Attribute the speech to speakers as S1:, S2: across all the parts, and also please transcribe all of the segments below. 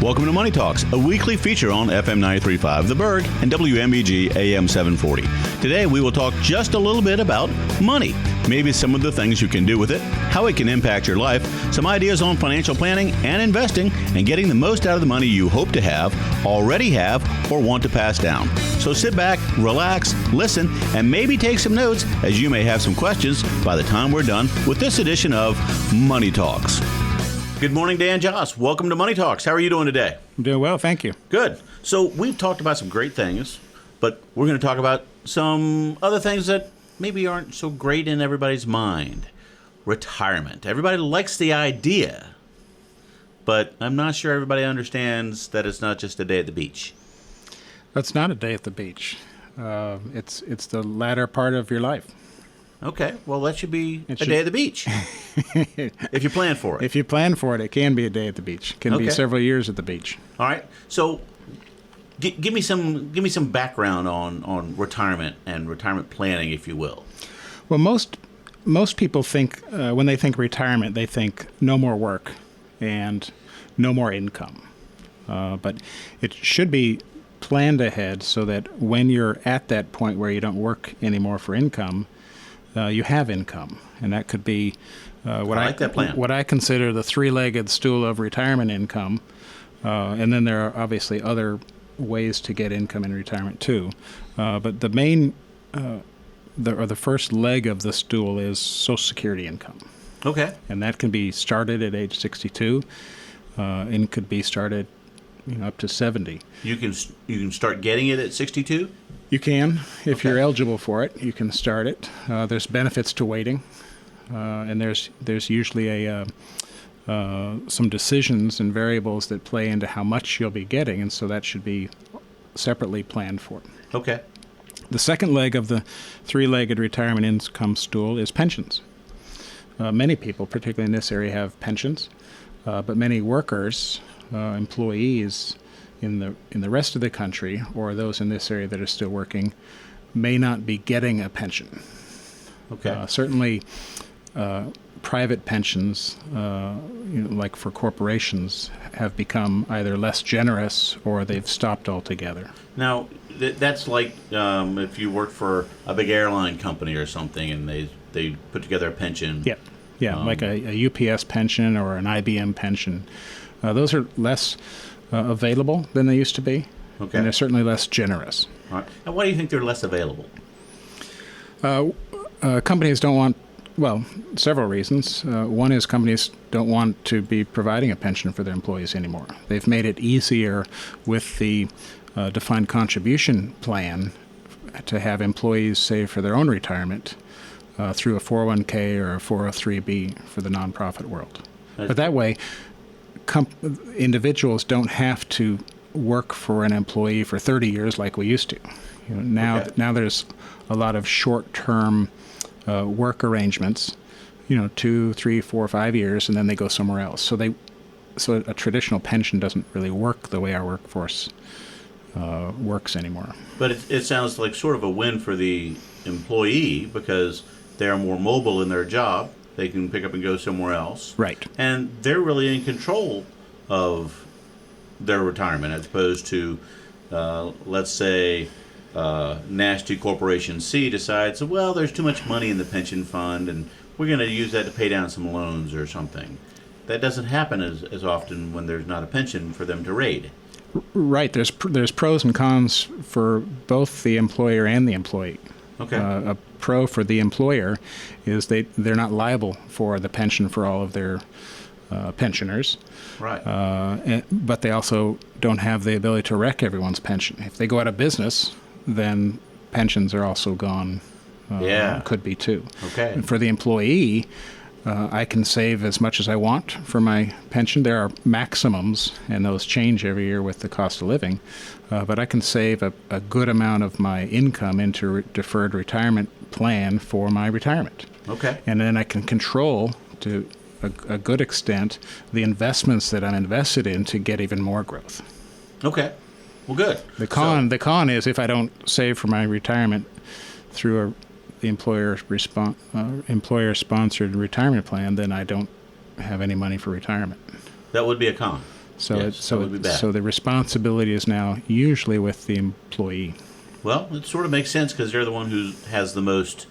S1: Welcome to Money Talks, a weekly feature on FM 93.5 The Berg and WMEG AM 740. Today we will talk just a little bit about money, maybe some of the things you can do with it, how it can impact your life, some ideas on financial planning and investing, and getting the most out of the money you hope to have, already have, or want to pass down. So sit back, relax, listen, and maybe take some notes, as you may have some questions by the time we're done with this edition of Money Talks. Good morning, Dan Joss. Welcome to Money Talks. How are you doing today?
S2: I'm doing well, thank you.
S1: Good. So we've talked about some great things, but we're going to talk about some other things that maybe aren't so great in everybody's mind. Retirement. Everybody likes the idea, but I'm not sure everybody understands that it's not just a day at the beach.
S2: It's not a day at the beach. It's the latter part of your life.
S1: Okay, well, that should be a day at the beach, if you plan for it.
S2: If you plan for it, it can be a day at the beach. It can be several years at the beach.
S1: All right, so give me some background on retirement and retirement planning, if you will.
S2: Well, most people think, when they think retirement, they think no more work and no more income. But it should be planned ahead so that when you're at that point where you don't work anymore for income, you have income, and that could be what I consider the three-legged stool of retirement income. And then there are obviously other ways to get income in retirement too. But the main, the first leg of the stool is Social Security income.
S1: Okay. And
S2: that can be started at age 62, and could be started, up to 70. You
S1: can start getting it at 62?
S2: You can, if you're eligible for it. You can start it. There's benefits to waiting, and there's usually some decisions and variables that play into how much you'll be getting, and so that should be separately planned for.
S1: Okay.
S2: The second leg of the three-legged retirement income stool is pensions. Many people, particularly in this area, have pensions, but many workers, employees in the rest of the country, or those in this area that are still working, may not be getting a pension.
S1: Okay.
S2: Certainly, private pensions, like for corporations, have become either less generous or they've stopped altogether.
S1: Now, that's like if you work for a big airline company or something, and they put together a pension.
S2: Yeah, like a UPS pension or an IBM pension. Those are less available than they used to be, and they're certainly less generous.
S1: All right. And why do you think they're less available?
S2: Companies don't want, several reasons. One is companies don't want to be providing a pension for their employees anymore. They've made it easier with the defined contribution plan to have employees save for their own retirement through a 401k or a 403b for the nonprofit world. But that way, individuals don't have to work for an employee for 30 years like we used to. Now there's a lot of short-term work arrangements, 2, 3, 4, 5 years, and then they go somewhere else. So a traditional pension doesn't really work the way our workforce works anymore.
S1: But it sounds like sort of a win for the employee because they're more mobile in their job. They can pick up and go somewhere else.
S2: Right.
S1: And they're really in control of their retirement as opposed to, let's say, nasty Corporation C decides, well, there's too much money in the pension fund and we're going to use that to pay down some loans or something. That doesn't happen as often when there's not a pension for them to raid.
S2: Right. There's pros and cons for both the employer and the employee.
S1: Okay.
S2: A pro for the employer is they're not liable for the pension for all of their pensioners.
S1: Right.
S2: But they also don't have the ability to wreck everyone's pension. If they go out of business, then pensions are also gone. Could be too.
S1: Okay.
S2: And for the employee, I can save as much as I want for my pension. There are maximums, and those change every year with the cost of living. But I can save a good amount of my income into a deferred retirement plan for my retirement.
S1: Okay.
S2: And then I can control, to a good extent, the investments that I'm invested in to get even more growth.
S1: Okay. Well, good.
S2: The con is if I don't save for my retirement through the employer-sponsored retirement plan, then I don't have any money for retirement.
S1: That would be a con.
S2: So
S1: Yes, that would be bad.
S2: so the responsibility is now usually with the employee.
S1: Well, it sort of makes sense because they're the one who has the most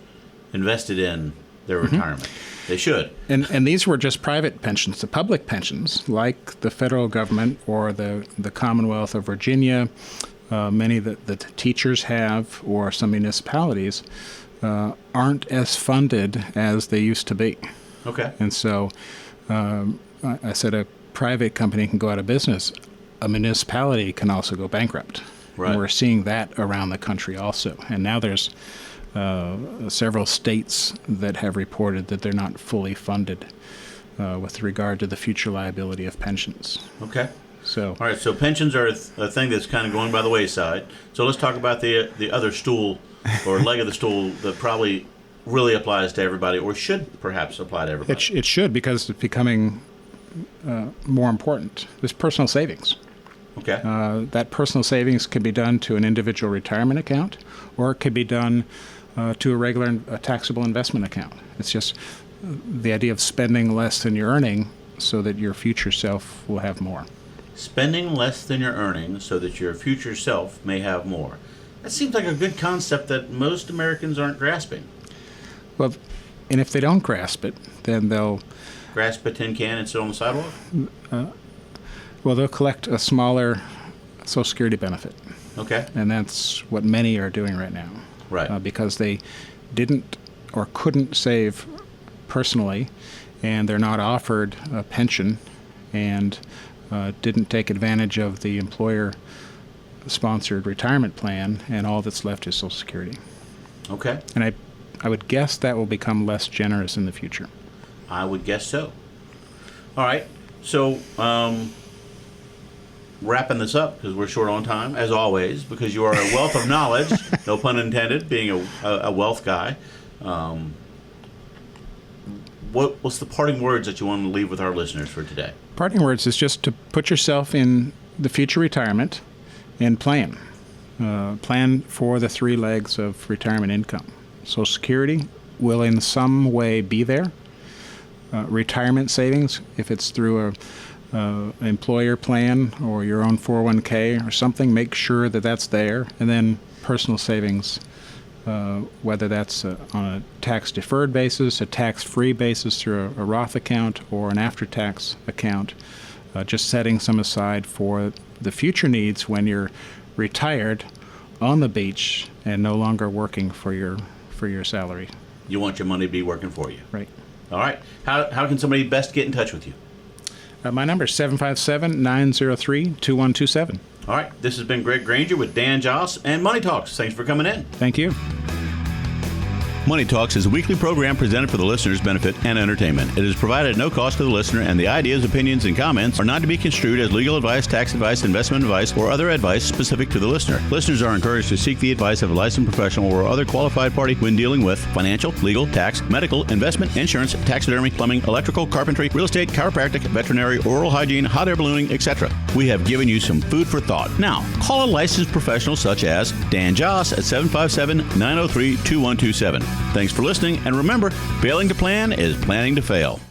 S1: invested in their retirement. They should.
S2: And these were just private pensions. The public pensions, like the federal government or the Commonwealth of Virginia, many that the teachers have, or some municipalities, aren't as funded as they used to be.
S1: Okay.
S2: And so I said a private company can go out of business. A municipality can also go bankrupt.
S1: Right.
S2: And we're seeing that around the country also. And now there's several states that have reported that they're not fully funded with regard to the future liability of pensions.
S1: Okay.
S2: So,
S1: All right, so pensions are a thing that's kind of going by the wayside. So let's talk about the other stool or leg of the stool that probably really applies to everybody, or should perhaps apply to everybody.
S2: it should, because it's becoming more important. There's personal savings.
S1: Okay.
S2: That personal savings can be done to an individual retirement account, or it could be done to a regular taxable investment account. It's just the idea of spending less than you're earning so that your future self will have more.
S1: Spending less than you're earning so that your future self may have more. That seems like a good concept that most Americans aren't grasping.
S2: Well, and if they don't grasp it, then they'll
S1: Grasp a tin can and sit on the sidewalk?
S2: they'll collect a smaller Social Security benefit.
S1: Okay.
S2: And that's what many are doing right now.
S1: Right.
S2: Because they didn't or couldn't save personally, and they're not offered a pension, and didn't take advantage of the employer-sponsored retirement plan, and all that's left is Social Security.
S1: Okay.
S2: And I would guess that will become less generous in the future.
S1: I would guess so. All right. So, wrapping this up, because we're short on time, as always, because you are a wealth of knowledge, no pun intended, being a wealth guy. What's the parting words that you want to leave with our listeners for today?
S2: Parting words is just to put yourself in the future retirement and plan. Plan for the three legs of retirement income. Social Security will in some way be there. Retirement savings, if it's through a employer plan or your own 401k or something, make sure that that's there. And then personal savings, whether that's on a tax-deferred basis, a tax-free basis through a Roth account, or an after-tax account, just setting some aside for the future needs when you're retired on the beach and no longer working for your salary.
S1: You want your money to be working for you.
S2: Right.
S1: All right. How can somebody best get in touch with you?
S2: My number is 757-903-2127.
S1: All right. This has been Greg Granger with Dan Joss and Money Talks. Thanks for coming in.
S2: Thank you.
S1: Money Talks is a weekly program presented for the listener's benefit and entertainment. It is provided at no cost to the listener, and the ideas, opinions, and comments are not to be construed as legal advice, tax advice, investment advice, or other advice specific to the listener. Listeners are encouraged to seek the advice of a licensed professional or other qualified party when dealing with financial, legal, tax, medical, investment, insurance, taxidermy, plumbing, electrical, carpentry, real estate, chiropractic, veterinary, oral hygiene, hot air ballooning, etc. We have given you some food for thought. Now, call a licensed professional such as Dan Joss at 757-903-2127. Thanks for listening, and remember, failing to plan is planning to fail.